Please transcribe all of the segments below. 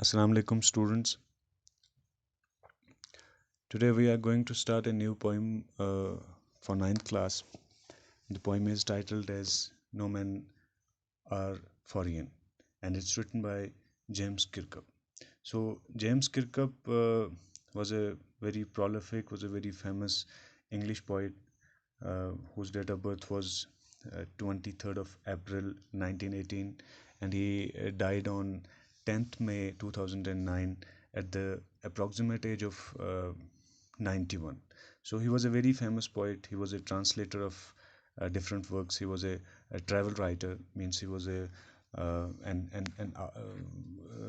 Assalamu alaikum students. Today we are going to start a new poem for ninth class. The poem is titled as No Men Are Foreign and it's written by James Kirkup. So James Kirkup was a very prolific, was a very famous English poet whose date of birth was 23rd of April 1918 and he died on 10th May 2009 at the approximate age of 91. So he was a very famous poet. He was a translator of different works. He was a travel writer, means he was a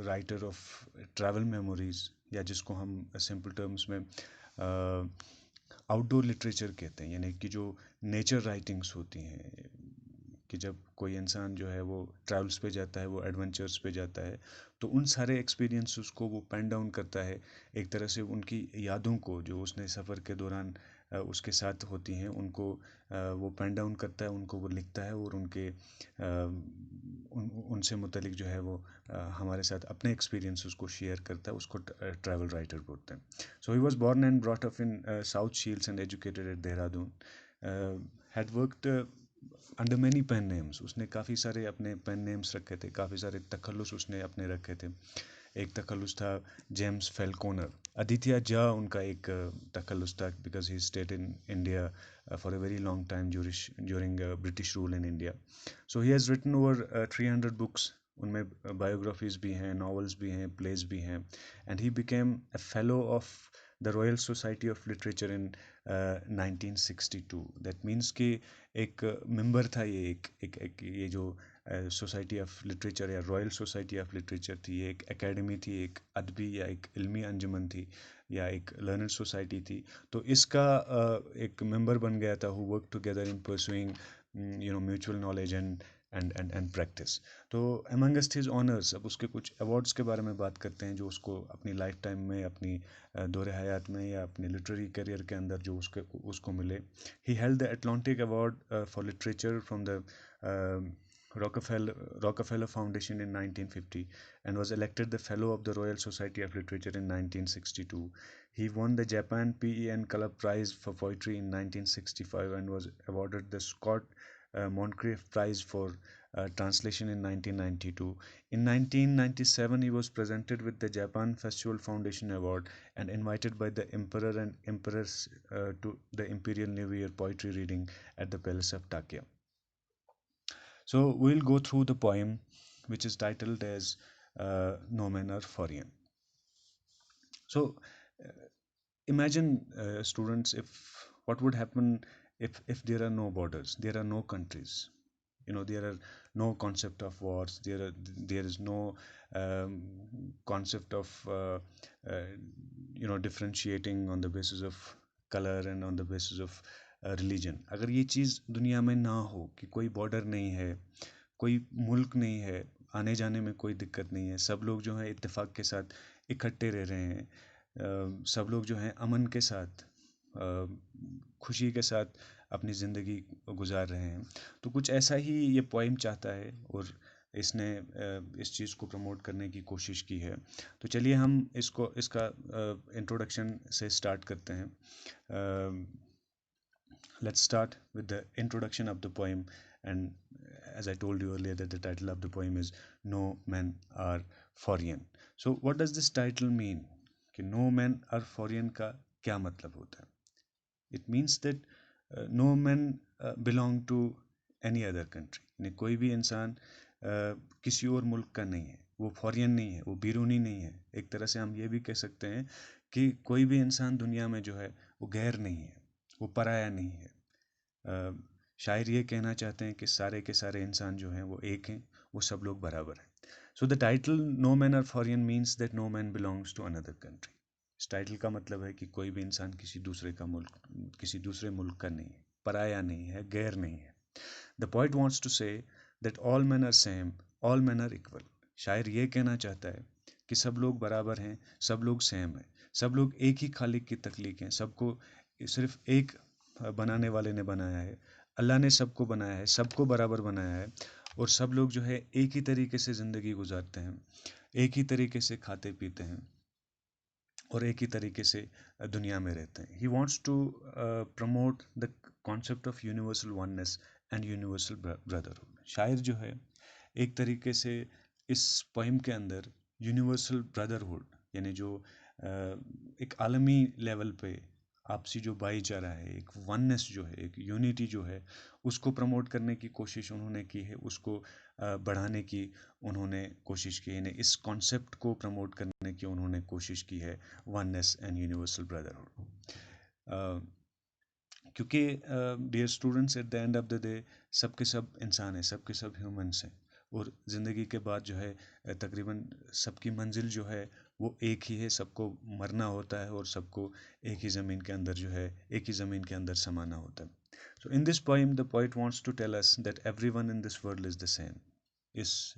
writer of travel memories, या जिसको हम simple terms में outdoor literature कहते हैं, यानी कि जो nature writings होती हैं कि जब कोई इंसान जो है वो ट्रैवल्स पे जाता है, वो एडवेंचर्स पे जाता है, तो उन सारे एक्सपीरियंसेस को वो पेन डाउन करता है, एक तरह से उनकी यादों को जो उसने सफ़र के दौरान उसके साथ होती हैं उनको वो पेन डाउन करता है, उनको वो लिखता है और उनसे मुतलिक जो है वो हमारे साथ अपने एक्सपीरियंसेस को शेयर करता है, उसको ट्रैवल राइटर बोलते हैं. So he was born and brought up in South Shields and educated at Dehradun. Had worked under many pen names. उसने काफ़ी सारे अपने पेन नेम्स रखे थे, काफ़ी सारे तखल्लुस उसने अपने रखे थे. एक तखल्लुस था जेम्स फेल्कोनर. अदित्य झा उनका एक तखल्लुस था because he stayed in India for a very long time during British rule in India. So he has written over 300 books. उनमें बायोग्राफीज भी हैं, नॉवेल्स भी हैं, प्लेज भी हैं. And he became a fellow of the royal society of literature in 1962. That means कि एक member था ये एक ये जो सोसाइटी ऑफ लिटरेचर या रॉयल सोसाइटी ऑफ लिटरेचर थी, ये एक एकेडमी थी, एक अदबी या एक इल्मी अंजुमन थी या एक लर्नर सोसाइटी थी. तो इसका एक मेंबर बन गया था who work together in pursuing mutual knowledge and practice. तो अमंगस्ट हिज ऑनर्स, अब उसके कुछ अवार्ड्स के बारे में बात करते हैं जो उसको अपनी लाइफ टाइम में, अपनी दौरे हयात में या अपने लिटरेरी करियर के अंदर जो उसको मिले. He held the Atlantic Award for Literature from the Rockefeller Foundation in 1950 and was elected the Fellow of the Royal Society of Literature in 1962. He won the Japan PEN Club Prize for Poetry in 1965 and was awarded the Scott Moncrieff Prize for Translation in 1992. In 1997, he was presented with the Japan Festival Foundation Award and invited by the Emperor and Empress to the Imperial New Year poetry reading at the Palace of Takya. So we'll go through the poem, which is titled as No Men Are Foreign. So imagine, students, if what would happen if there are no borders, there are no countries. There are no concept of wars. There is no concept of differentiating on the basis of color and on the basis of religion. अगर ये चीज़ दुनिया में ना हो कि कोई border नहीं है, कोई मुल्क नहीं है, आने जाने में कोई दिक्कत नहीं है, सब लोग जो है इत्तेफाक के साथ इकट्ठे रह रहे हैं, सब लोग जो हैं अमन के साथ, खुशी के साथ अपनी ज़िंदगी गुजार रहे हैं, तो कुछ ऐसा ही ये पोइम चाहता है और इसने इस चीज़ को प्रमोट करने की कोशिश की है. तो चलिए हम इसका इंट्रोडक्शन से स्टार्ट करते हैं. Let's start with the introduction of the poem, and as I told you earlier that the title of the poem is No Men Are Foreign. So what does this title mean? कि No Men Are Foreign का क्या मतलब होता है? It means that no men belong to any other country. यानी कोई भी इंसान किसी और मुल्क का नहीं है, वो फॉरियन नहीं है, वो बिरूनी नहीं है. एक तरह से हम ये भी कह सकते हैं कि कोई भी इंसान दुनिया में जो है वो गैर नहीं है, वो पराया नहीं है. शायर ये कहना चाहते हैं कि सारे के सारे इंसान जो हैं वो एक हैं, वो सब लोग बराबर हैं. So the title no man are foreign means that no man belongs to another country. इस टाइटल का मतलब है कि कोई भी इंसान किसी दूसरे मुल्क का नहीं है, पराया नहीं है, गैर नहीं है. The point wants to say that all man are same, all man are equal. शायर ये कहना चाहता है कि सब लोग बराबर हैं, सब लोग सेम हैं, सब लोग एक ही खालिक की तख्लीक हैं, सबको सिर्फ एक बनाने वाले ने बनाया है. अल्लाह ने सबको बनाया है, सबको बराबर बनाया है और सब लोग जो है एक ही तरीके से ज़िंदगी गुजारते हैं. एक ही तरीके से खाते पीते हैं और एक ही तरीके से दुनिया में रहते हैं. He wants to promote the concept of universal oneness and universal brotherhood. शायर जो है एक तरीके से इस पोइम के अंदर यूनिवर्सल ब्रदरहुड यानी जो एक आलमी लेवल पे आपसी जो भाईचारा है, एक वननेस जो है, एक यूनिटी जो है, उसको प्रमोट करने की कोशिश उन्होंने की है, उसको बढ़ाने की उन्होंने कोशिश की है, इस कॉन्सेप्ट को प्रमोट करने की उन्होंने कोशिश की है, वननेस एंड यूनिवर्सल ब्रदरहुड. क्योंकि dear students, at the end of the day सबके सब इंसान हैं, सबके सब ह्यूमंस हैं, और ज़िंदगी के बाद जो है तकरीबन सबकी मंजिल जो है वो एक ही है, सबको मरना होता है और सबको एक ही ज़मीन के अंदर जो है, एक ही ज़मीन के अंदर समाना होता है. So in this poem the poet wants to tell us that everyone in this world is the same. इस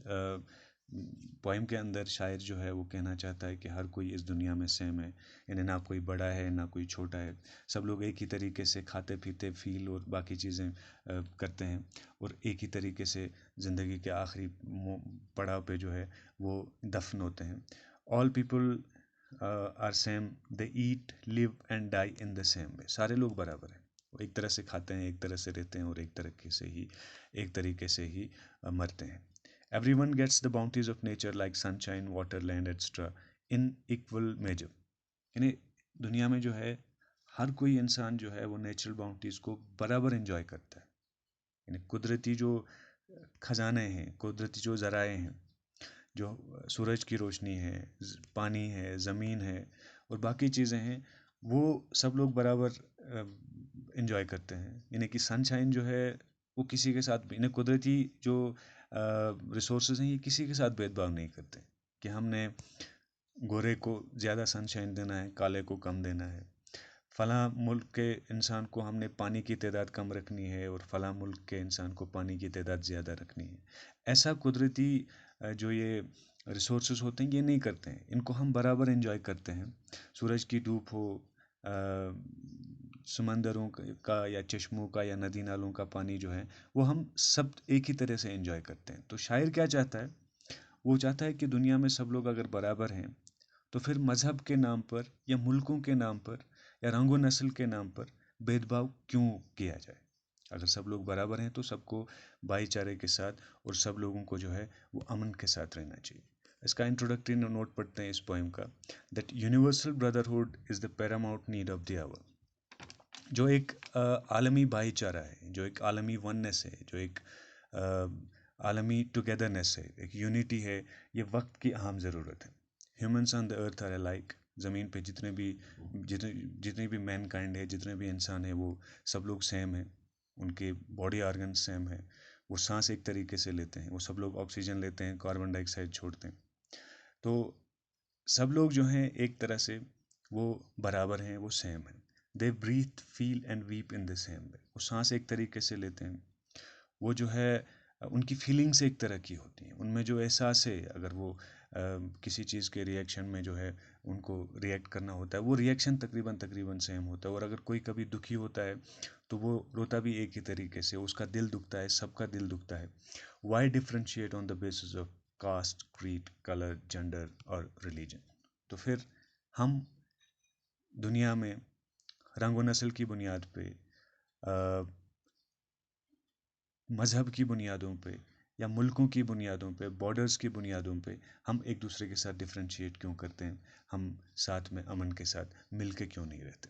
पोइम के अंदर शायर जो है वो कहना चाहता है कि हर कोई इस दुनिया में सेम है, यानी ना कोई बड़ा है ना कोई छोटा है, सब लोग एक ही तरीके से खाते पीते फील और बाकी चीज़ें करते हैं, और एक ही तरीके से ज़िंदगी के आखिरी पड़ाव पे जो है वो दफन होते हैं. All people are same, they eat live and die in the same way. सारे लोग बराबर हैं, वो एक तरह से खाते हैं, एक तरह से रहते हैं और एक तरीके से ही मरते हैं. Everyone gets the bounties of nature like sunshine, water, land, etc. in equal measure. यानी दुनिया में जो है हर कोई इंसान जो है वो नेचुरल बाउंटीज़ को बराबर एंजॉय करता है. यानी कुदरती जो खजाने हैं, कुदरती जो ज़राए हैं, जो सूरज की रोशनी है, पानी है, ज़मीन है और बाकी चीज़ें हैं, वो सब लोग बराबर एंजॉय करते हैं. यानी कि सनशाइन जो है वो किसी के साथ भी, कुदरती जो रिसोर्सेज हैं, ये किसी के साथ भेदभाव नहीं करते कि हमने गोरे को ज़्यादा सनशाइन देना है, काले को कम देना है, फ़लाँ मुल्क के इंसान को हमने पानी की तादाद कम रखनी है और फ़लाँ मुल्क के इंसान को पानी की तादाद ज़्यादा रखनी है. ऐसा कुदरती जो ये रिसोर्सेज होते हैं ये नहीं करते हैं, इनको हम बराबर एंजॉय करते हैं. सूरज की धूप हो, समंदरों का या चश्मों का या नदी नालों का पानी जो है वो हम सब एक ही तरह से एंजॉय करते हैं. तो शायर क्या चाहता है, वो चाहता है कि दुनिया में सब लोग अगर बराबर हैं तो फिर मज़हब के नाम पर या मुल्कों के नाम पर या रंगो नस्ल के नाम पर भेदभाव क्यों किया जाए. अगर सब लोग बराबर हैं तो सबको भाईचारे के साथ और सब लोगों को जो है वो अमन के साथ रहना चाहिए. इसका इंट्रोडक्टरी नोट पढ़ते हैं इस पोइम का, that universal brotherhood is the paramount need of the hour. जो एक आलमी भाईचारा है, जो एक आलमी वननेस है, जो एक आलमी टुगेदरनेस है, एक यूनिटी है, ये वक्त की अहम ज़रूरत है. Humans on the earth are like. ज़मीन पे जितने भी मैन काइंड है, जितने भी इंसान है, वो सब लोग सेम हैं. उनके बॉडी ऑर्गन सेम है, वो सांस एक तरीके से लेते हैं, वो सब लोग ऑक्सीजन लेते हैं, कार्बन डाइऑक्साइड छोड़ते हैं. तो सब लोग जो हैं एक तरह से वो बराबर हैं, वो सेम हैं. They breathe feel and weep in the same way. वो सांस एक तरीके से लेते हैं, वो जो है उनकी फीलिंग्स एक तरह की होती हैं, उनमें जो एहसास है, अगर वो किसी चीज़ के रिएक्शन में जो है उनको रिएक्ट करना होता है, वो रिएक्शन तकरीबन सेम होता है. और अगर कोई कभी दुखी होता है तो वो रोता भी एक ही तरीके से, उसका दिल दुखता है, सबका दिल दुखता है. Why differentiate on the basis of caste, creed, colour, gender और रिलीजन. तो फिर हम दुनिया में रंग व नस्ल की बुनियाद पे, मज़हब की बुनियादों पे या मुल्कों की बुनियादों पे, बॉर्डर्स की बुनियादों पे हम एक दूसरे के साथ डिफ्रेंशिएट क्यों करते हैं, हम साथ में अमन के साथ मिल के क्यों नहीं रहते.